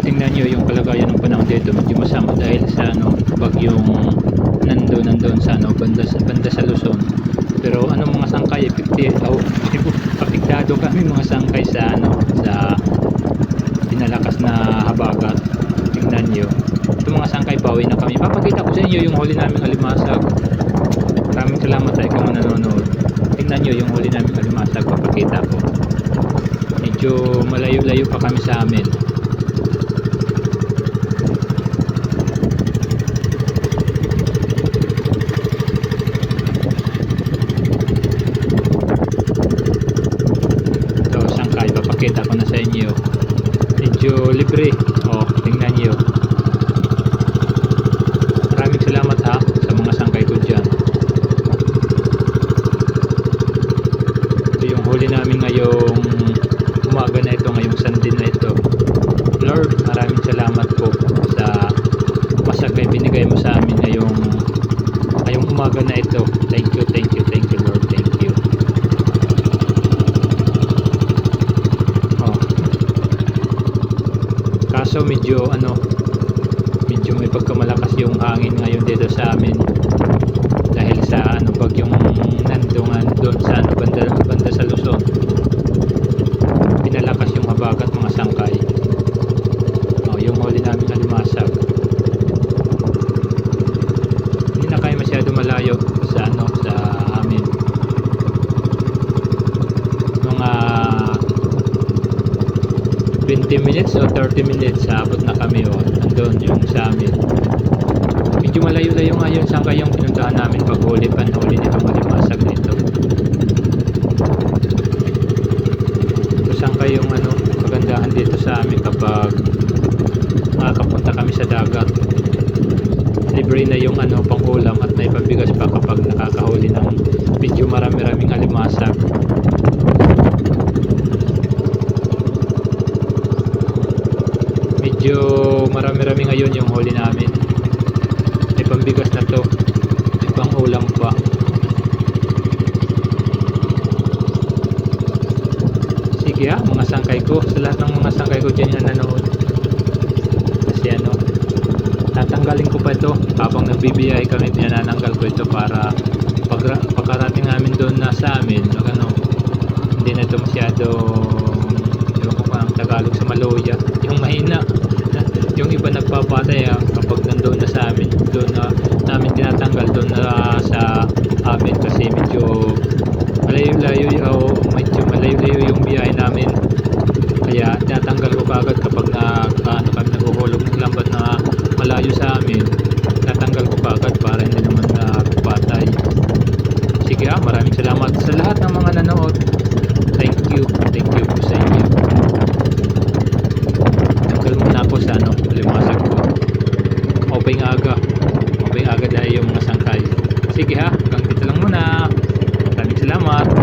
tingnan nyo yung kalagayan ng panahon dito, medyo masama dahil sa bagyong nandun sa banda sa Luzon. Pero mga sangkay, apektado kami mga sangkay sa sa pinalakas na habagat. Tingnan nyo, itong mga sangkay, bawi na kami. Papakita ko sa inyo yung huli naming alimasag. Maraming salamat sa ikaw nanonood. Tingnan nyo yung huli naming alimasag, papakita ko. Medyo malayo-layo pa kami sa amin. Ito, sangkay, papakita ko na sa inyo. Medyo libre. Tingnan nyo. Maraming salamat sa mga sangkay ko dyan. Ito yung huli namin ngayong umaga na ito, ngayong Sunday na ito. Lord, maraming salamat po sa masagay binigay mo sa amin ngayong umaga na ito. Thank you Lord, thank you. Kaso medyo may pagkamalakas yung hangin ngayon dito sa amin dahil sa bagyong nandungan doon sa banda sa Luzon. Pinalakas yung habagat mga sangkay. Yung huli namin alimasag. Hindi na kayo masyado malayo sa amin. Mga 20 minutes o 30 minutes abot na kami nandun yung sa amin. Medyo malayo-layo nga yun sangkay yung pinuntahan namin paghuli panhuli nitong alimasag nito. So sangkay yung kagandahan dito sa amin kapag makakapunta kami sa dagat. Libre na yung pangulam at may pabigas pa kapag nakakahuli ng medyo marami-raming alimasag. Medyo marami-rami ngayon yung huli namin. May pambigas na to, may pang ulam pa. Sige mga sangkay ko, sa lahat ng mga sangkay ko dyan na nanood, kasi tatanggalin ko pa ito habang nagbibiyay kami. Pinananggal ko ito para pagkarating namin doon na sa amin, hindi na ito masyado, ewan ko pa ang Tagalog sa Maloya, yung mahina. Yung iba nagpapatay kapag nandoon na sa amin, doon na namin tinatanggal doon na sa amin kasi medyo malayo-layo yung biyahe namin, kaya tinatanggal ko agad kapag kami naghuhulog ng lambat na malayo sa amin. Tinatanggal ko agad para hindi naman patay. Sige maraming salamat sa lahat ng mga nanood. Thank you po sa inyo. Tanggal muna ako sa limasag ko. Mapay aga dahil yung mga sangkay. Sige hanggang dito lang muna. Maraming salamat.